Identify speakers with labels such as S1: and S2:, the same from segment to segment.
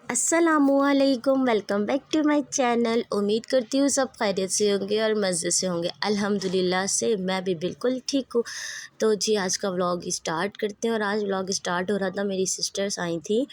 S1: अस्सलामुअलैकुम, welcome back to my channel. उम्मीद करती हूँ सब खैरियत से होंगे और मज़े से होंगे। अल्हम्दुलिल्लाह से मैं भी बिल्कुल ठीक हूँ। तो जी आज का व्लॉग स्टार्ट करते हैं। और आज व्लॉग स्टार्ट हो रहा था, मेरी सिस्टर्स आई थी,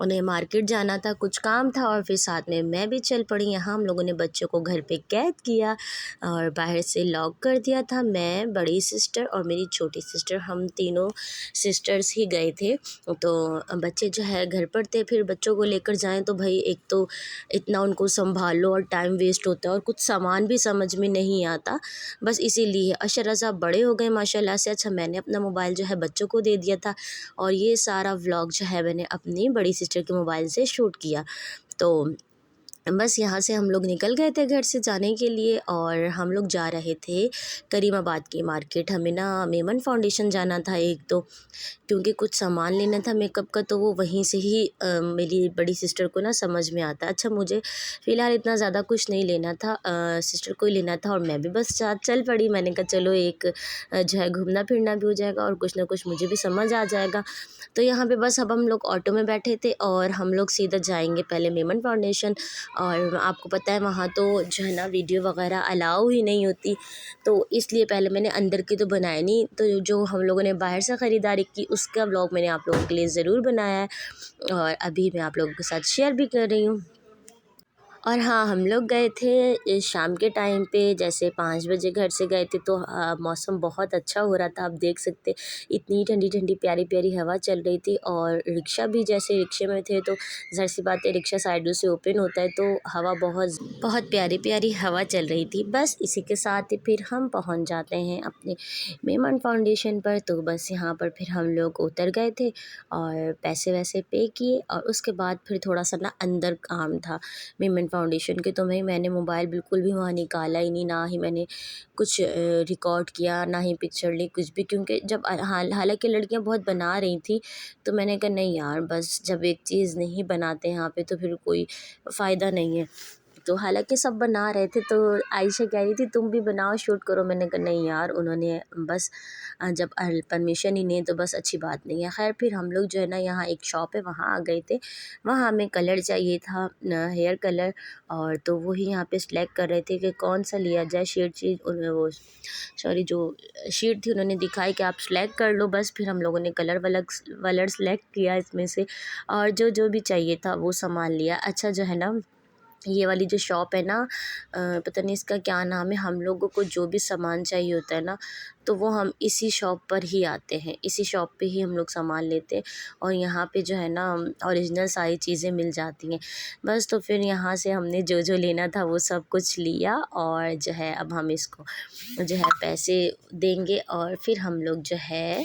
S1: उन्हें मार्केट जाना था, कुछ काम था और फिर साथ में मैं भी चल पड़ी। यहाँ हम लोगों ने बच्चों को घर पे कैद किया और बाहर से लॉक कर दिया था। मैं, बड़ी सिस्टर और मेरी छोटी सिस्टर, हम तीनों सिस्टर्स ही गए थे। तो बच्चे जो है घर पर थे, फिर बच्चों को लेकर जाएं तो भाई एक तो इतना उनको संभालो और टाइम वेस्ट होता है और कुछ सामान भी समझ में नहीं आता, बस इसीलिए। अशरा साहब बड़े हो गए माशाल्लाह से। अच्छा, मैंने अपना मोबाइल जो है बच्चों को दे दिया था और ये सारा व्लॉग जो है मैंने अपनी बड़ी सिस्टर के मोबाइल से शूट किया। तो बस यहाँ से हम लोग निकल गए थे घर से जाने के लिए और हम लोग जा रहे थे करीमाबाद की मार्केट। हमें ना मेमन फाउंडेशन जाना था एक तो, क्योंकि कुछ सामान लेना था मेकअप का, तो वो वहीं से ही मेरी बड़ी सिस्टर को ना समझ में आता है। अच्छा, मुझे फ़िलहाल इतना ज़्यादा कुछ नहीं लेना था, सिस्टर को ही लेना था और मैं भी बस साथ चल पड़ी। मैंने कहा चलो एक जो है घूमना फिरना भी हो जाएगा और कुछ ना कुछ मुझे भी समझ आ जाएगा। तो यहाँ पे बस अब हम लोग ऑटो में बैठे थे और हम लोग सीधा जाएंगे पहले मेमन फाउंडेशन। और आपको पता है वहाँ तो जो है ना वीडियो वगैरह अलाउ ही नहीं होती, तो इसलिए पहले मैंने अंदर की तो बनाया नहीं। तो जो हम लोगों ने बाहर से ख़रीदारी की उसका व्लॉग मैंने आप लोगों के लिए ज़रूर बनाया है और अभी मैं आप लोगों के साथ शेयर भी कर रही हूँ। और हाँ, हम लोग गए थे शाम के टाइम पे, जैसे 5 बजे घर से गए थे, तो मौसम बहुत अच्छा हो रहा था। आप देख सकते, इतनी ठंडी ठंडी प्यारी प्यारी हवा चल रही थी और रिक्शा भी, जैसे रिक्शे में थे तो ज़ाहिर सी बात है रिक्शा साइडों से ओपन होता है, तो हवा बहुत बहुत प्यारी प्यारी हवा चल रही थी। बस इसी के साथ ही फिर हम पहुँच जाते हैं अपने मेमन फाउंडेशन पर। तो बस यहाँ पर फिर हम लोग उतर गए थे और पैसे वैसे पे किए और उसके बाद फिर थोड़ा सा ना अंदर काम था मेमन फाउंडेशन के। तो मैंने मोबाइल बिल्कुल भी वहाँ निकाला ही नहीं, ना ही मैंने कुछ रिकॉर्ड किया, ना ही पिक्चर ली, कुछ भी। क्योंकि जब हालांकि लड़कियां बहुत बना रही थी, तो मैंने कहा नहीं यार, बस जब एक चीज़ नहीं बनाते यहाँ पे तो फिर कोई फ़ायदा नहीं है। तो हालांकि सब बना रहे थे, तो आयशा कह रही थी तुम भी बनाओ, शूट करो। मैंने कहा नहीं यार, उन्होंने बस जब परमिशन ही नहीं तो बस अच्छी बात नहीं है। खैर फिर हम लोग जो है ना, यहाँ एक शॉप है वहाँ आ गए थे। वहाँ हमें कलर चाहिए था, हेयर कलर, और तो वही यहाँ पे सिलेक्ट कर रहे थे कि कौन सा लिया जाए। शीट चीज वो सॉरी जो शीट थी उन्होंने दिखाई कि आप सिलेक्ट कर लो। बस फिर हम लोगों ने कलर वलर सेलेक्ट किया इसमें से और जो जो भी चाहिए था वो सामान लिया। अच्छा, जो है ना ये वाली जो शॉप है ना, पता नहीं इसका क्या नाम है, हम लोगों को जो भी सामान चाहिए होता है ना, तो वो हम इसी शॉप पर ही आते हैं, इसी शॉप पे ही हम लोग सामान लेते हैं और यहाँ पे जो है ना ओरिजिनल सारी चीज़ें मिल जाती हैं। बस तो फिर यहाँ से हमने जो जो लेना था वो सब कुछ लिया और जो है अब हम इसको जो है पैसे देंगे और फिर हम लोग जो है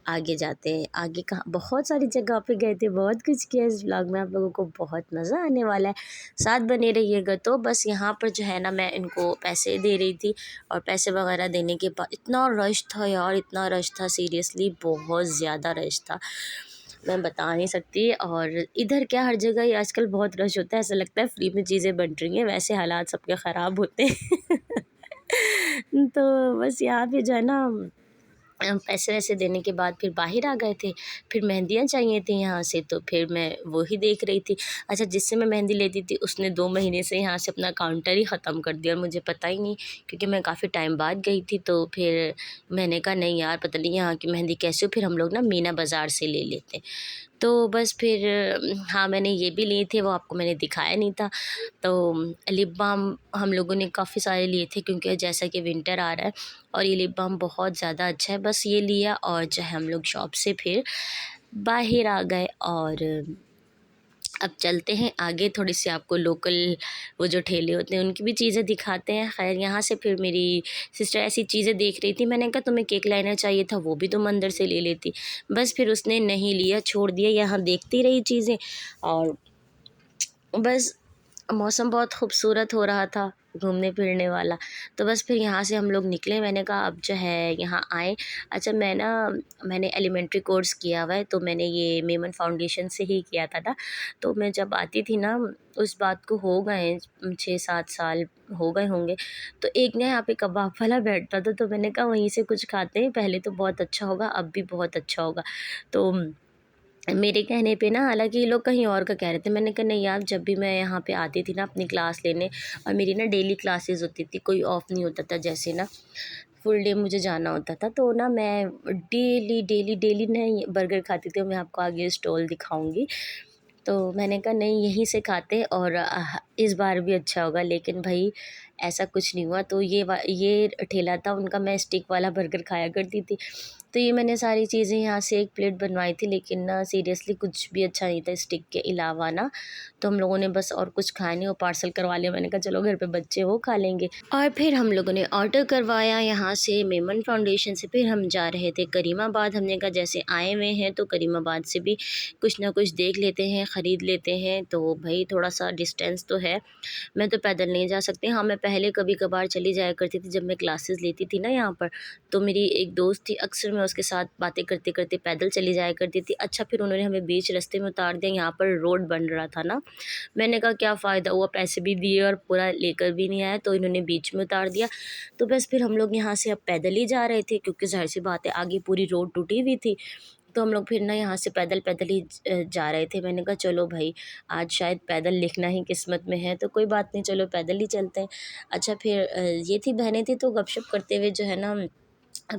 S1: आगे जाते हैं। आगे कहाँ, बहुत सारी जगह पे गए थे, बहुत कुछ किया। इस व्लॉग में आप लोगों को बहुत मज़ा आने वाला है, साथ बने रहिएगा। तो बस यहाँ पर जो है ना मैं इनको पैसे दे रही थी और पैसे वगैरह देने के बाद इतना रश था यार, इतना रश था, सीरियसली बहुत ज़्यादा रश था, मैं बता नहीं सकती। और इधर क्या, हर जगह ही आजकल बहुत रश होता है, ऐसा लगता है फ्री में चीज़ें बन रही हैं, वैसे हालात सबके ख़राब होते हैं। तो बस यहाँ पे जो है ना पैसे वैसे देने के बाद फिर बाहर आ गए थे। फिर मेहंदियाँ चाहिए थी यहाँ से, तो फिर मैं वो ही देख रही थी। अच्छा, जिससे मैं मेहंदी लेती थी उसने 2 महीने से यहाँ से अपना काउंटर ही ख़त्म कर दिया और मुझे पता ही नहीं, क्योंकि मैं काफ़ी टाइम बाद गई थी। तो फिर मैंने कहा नहीं यार, पता नहीं यहाँ की मेहंदी कैसे हो, फिर हम लोग ना मीना बाज़ार से ले लेते। तो बस फिर हाँ, मैंने ये भी लिए थे, वो आपको मैंने दिखाया नहीं था। तो लिप बाम हम लोगों ने काफ़ी सारे लिए थे, क्योंकि जैसा कि विंटर आ रहा है और ये लिप बाम बहुत ज़्यादा अच्छा है। बस ये लिया और जो है हम लोग शॉप से फिर बाहर आ गए और अब चलते हैं आगे। थोड़ी सी आपको लोकल वो जो ठेले होते हैं उनकी भी चीज़ें दिखाते हैं। खैर यहाँ से फिर मेरी सिस्टर ऐसी चीज़ें देख रही थी, मैंने कहा तुम्हें केक लाइनर चाहिए था, वो भी तुम अंदर से ले लेती। बस फिर उसने नहीं लिया, छोड़ दिया, यहाँ देखती रही चीज़ें। और बस मौसम बहुत खूबसूरत हो रहा था घूमने फिरने वाला, तो बस फिर यहाँ से हम लोग निकले। मैंने कहा अब जो है यहाँ आए। अच्छा, मैंने एलिमेंट्री कोर्स किया हुआ है, तो मैंने ये मेमन फाउंडेशन से ही किया था। तो मैं जब आती थी ना, उस बात को हो गए 6-7 साल हो गए होंगे। तो एक ना यहाँ पे कबाब वाला बैठता था, तो मैंने कहा वहीं से कुछ खाते हैं, पहले तो बहुत अच्छा होगा, अब भी बहुत अच्छा होगा। तो मेरे कहने पे ना, हालांकि ये लोग कहीं और का कह रहे थे। मैंने कहा नहीं यार, जब भी मैं यहाँ पे आती थी ना अपनी क्लास लेने, और मेरी ना डेली क्लासेस होती थी, कोई ऑफ नहीं होता था, जैसे ना फुल डे मुझे जाना होता था, तो ना मैं डेली डेली डेली ना ये बर्गर खाती थी। मैं आपको आगे स्टॉल दिखाऊंगी। तो मैंने कहा नहीं, यहीं से खाते और इस बार भी अच्छा होगा। लेकिन भाई ऐसा कुछ नहीं हुआ। तो ये ठेला था उनका, मैं स्टिक वाला बर्गर खाया करती थी। तो ये मैंने सारी चीज़ें यहाँ से एक प्लेट बनवाई थी, लेकिन ना सीरियसली कुछ भी अच्छा नहीं था स्टिक के अलावा ना। तो हम लोगों ने बस और कुछ खाया नहीं, वो पार्सल करवा लिया। मैंने कहा चलो घर पे बच्चे वो खा लेंगे। और फिर हम लोगों ने ऑर्डर करवाया यहाँ से मेमन फाउंडेशन से। फिर हम जा रहे थे करीमाबाद। हमने कहा जैसे आए हुए हैं तो करीमाबाद से भी कुछ ना कुछ देख लेते हैं, ख़रीद लेते हैं। तो भाई थोड़ा सा डिस्टेंस तो है, मैं तो पैदल नहीं जा सकती। हाँ, मैं पहले कभी कभार चली जाया करती थी जब मैं क्लासेस लेती थी ना यहाँ पर। तो मेरी एक दोस्त थी, अक्सर मैं उसके साथ बातें करते करते पैदल चली जाया करती थी। अच्छा, फिर उन्होंने हमें बीच रास्ते में उतार दिया, यहाँ पर रोड बन रहा था ना। मैंने कहा क्या फ़ायदा हुआ, पैसे भी दिए और पूरा लेकर भी नहीं आया, तो इन्होंने बीच में उतार दिया। तो बस फिर हम लोग यहाँ से अब पैदल ही जा रहे थे, क्योंकि ज़ाहिर सी बात है आगे पूरी रोड टूटी हुई थी। तो हम लोग फिर ना यहाँ से पैदल पैदल ही जा रहे थे। मैंने कहा चलो भाई, आज शायद पैदल लिखना ही किस्मत में है, तो कोई बात नहीं, चलो पैदल ही चलते हैं। अच्छा, फिर ये थी बहनें थी, तो गपशप करते हुए जो है ना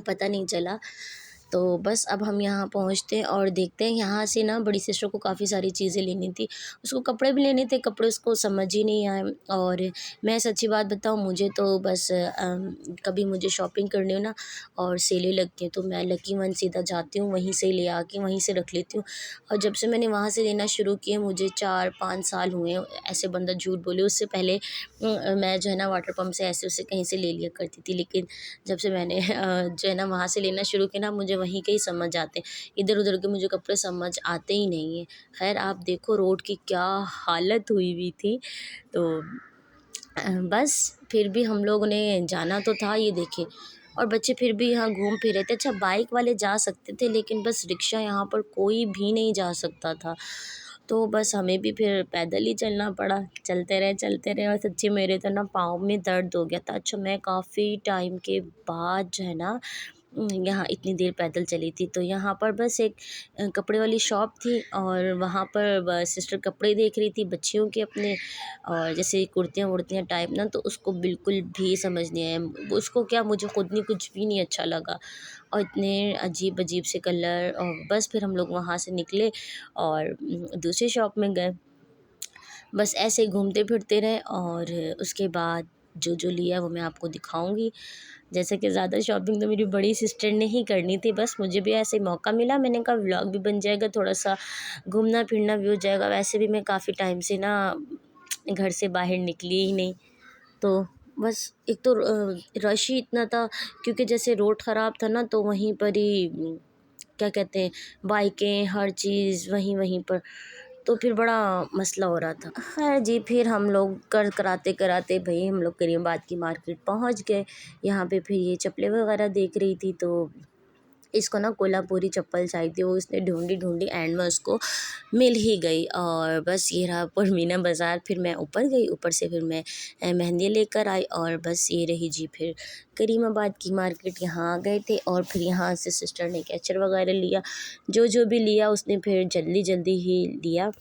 S1: पता नहीं चला। तो बस अब हम यहाँ पहुँचते हैं और देखते हैं। यहाँ से ना बड़ी सिस्टर को काफ़ी सारी चीज़ें लेनी थी, उसको कपड़े भी लेने थे, कपड़े उसको समझ ही नहीं आए। और मैं सच्ची बात बताऊँ, मुझे तो बस कभी मुझे शॉपिंग करनी हो ना और सेलें लगती हैं, तो मैं लकी वन सीधा जाती हूँ, वहीं से ले आके वहीं से रख लेती हूँ। और जब से मैंने वहाँ से लेना शुरू किया, मुझे 4-5 साल हुए हैं, ऐसे बंदा झूठ बोले। उससे पहले मैं जो है ना वाटर पम्प से ऐसे उससे कहीं से ले लिया करती थी। लेकिन जब से मैंने जो है ना वहाँ से लेना शुरू किया ना, मुझे वहीं के ही समझ आते हैं, इधर-उधर के मुझे कपड़े समझ आते ही नहीं हैं। ख़ैर आप देखो रोड की क्या हालत हुई हुई थी। तो बस फिर भी हम लोगों ने जाना तो था, ये देखिए। और बच्चे फिर भी यहाँ घूम फिर रहे थे। अच्छा, बाइक वाले जा सकते थे, लेकिन बस रिक्शा यहाँ पर कोई भी नहीं जा सकता था। तो बस हमें भी फिर पैदल ही चलना पड़ा। चलते रहे और सच्ची मेरे तो ना पाँव में दर्द हो गया था। अच्छा, मैं काफ़ी टाइम के बाद जो है ना यहाँ इतनी देर पैदल चली थी। तो यहाँ पर बस एक कपड़े वाली शॉप थी, और वहाँ पर सिस्टर कपड़े देख रही थी बच्चियों के अपने, और जैसे कुर्तियाँ वुर्तियाँ टाइप ना, तो उसको बिल्कुल भी समझ नहीं आया। उसको क्या, मुझे खुद नहीं, कुछ भी नहीं अच्छा लगा। और इतने अजीब अजीब से कलर। और बस फिर हम लोग वहाँ से निकले और दूसरी शॉप में गए। बस ऐसे ही घूमते फिरते रहे, और उसके बाद जो जो लिया वो मैं आपको दिखाऊंगी। जैसे कि ज़्यादा शॉपिंग तो मेरी बड़ी सिस्टर ने ही करनी थी, बस मुझे भी ऐसे ही मौका मिला। मैंने कहा व्लॉग भी बन जाएगा, थोड़ा सा घूमना फिरना भी हो जाएगा। वैसे भी मैं काफ़ी टाइम से ना घर से बाहर निकली ही नहीं। तो बस एक तो रश ही इतना था, क्योंकि जैसे रोड ख़राब था ना, तो वहीं पर ही क्या कहते हैं, बाइकें हर चीज़ वहीं वहीं पर। तो फिर बड़ा मसला हो रहा था। खैर जी, फिर हम लोग कराते कराते भाई हम लोग करीमाबाद की मार्केट पहुंच गए। यहाँ पे फिर ये चप्पलें वगैरह देख रही थी, तो इसको ना कोल्हापुरी चप्पल चाहिए थी। वो इसने ढूंढी ढूंढी, एंड में उसको मिल ही गई। और बस ये रहा परमीना बाज़ार। फिर मैं ऊपर गई, ऊपर से फिर मैं मेहंदी लेकर आई, और बस ये रही जी फिर करीमाबाद की मार्केट। यहाँ आ गए थे, और फिर यहाँ से सिस्टर ने कैचर वगैरह लिया, जो जो भी लिया उसने फिर जल्दी जल्दी ही लिया,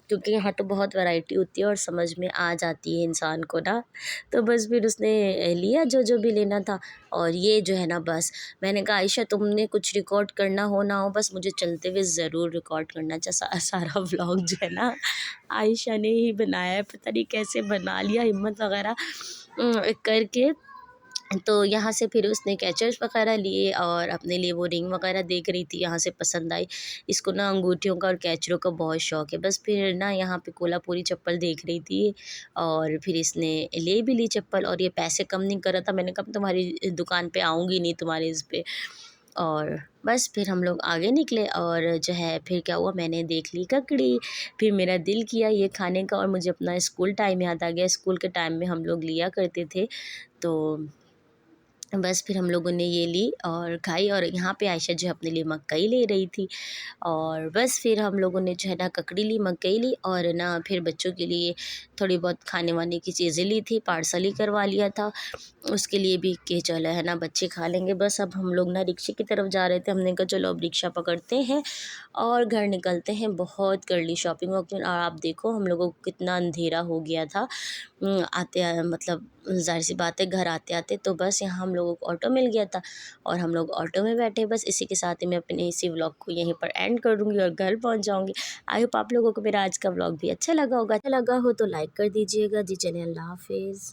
S1: क्योंकि यहाँ तो बहुत वैरायटी होती है और समझ में आ जाती है इंसान को ना। तो बस फिर उसने लिया जो जो भी लेना था। और ये जो है ना, बस मैंने कहा आयशा, तुमने कुछ रिकॉर्ड करना हो ना हो, बस मुझे चलते हुए ज़रूर रिकॉर्ड करना। सारा व्लॉग जो है ना आयशा ने ही बनाया है, पता नहीं कैसे बना लिया हिम्मत वगैरह करके। तो यहाँ से फिर उसने कैचर्स वगैरह लिए, और अपने लिए वो रिंग वगैरह देख रही थी, यहाँ से पसंद आई। इसको ना अंगूठियों का और कैचरों का बहुत शौक है। बस फिर ना यहाँ पे कोल्हापुरी चप्पल देख रही थी, और फिर इसने ले भी ली चप्पल। और ये पैसे कम नहीं कर रहा था। मैंने कहा तुम्हारी दुकान पे आऊँगी नहीं, तुम्हारे इस पे। और बस फिर हम लोग आगे निकले, और जो है फिर क्या हुआ, मैंने देख ली ककड़ी। फिर मेरा दिल किया ये खाने का, और मुझे अपना स्कूल टाइम याद आ गया। स्कूल के टाइम में हम लोग लिया करते थे। तो बस फिर हम लोगों ने ये ली और खाई। और यहाँ पे आयशा जो है अपने लिए मकई ले रही थी। और बस फिर हम लोगों ने जो है ना ककड़ी ली, मकई ली और ना फिर बच्चों के लिए थोड़ी बहुत खाने वाने की चीज़ें ली थी, पार्सल ही करवा लिया था उसके लिए भी कि चलो है ना बच्चे खा लेंगे। बस अब हम लोग ना रिक्शे की तरफ जा रहे थे, हमने कहा चलो अब रिक्शा पकड़ते हैं और घर निकलते हैं। बहुत कर ली शॉपिंग वॉपिंग और आप देखो हम लोगों को कितना अंधेरा हो गया था मतलब ज़ाहिर सी बात है घर आते आते। तो बस यहाँ हम लोगों को ऑटो मिल गया था और हम लोग ऑटो में बैठे। बस इसी के साथ ही मैं अपने इसी व्लॉग को यहीं पर एंड कर दूँगी और घर पहुँच जाऊँगी। आई होप आप लोगों को मेरा आज का व्लॉग भी अच्छा लगा होगा। अच्छा लगा हो तो लाइक कर दीजिएगा जी। चलिए अल्लाह हाफिज़।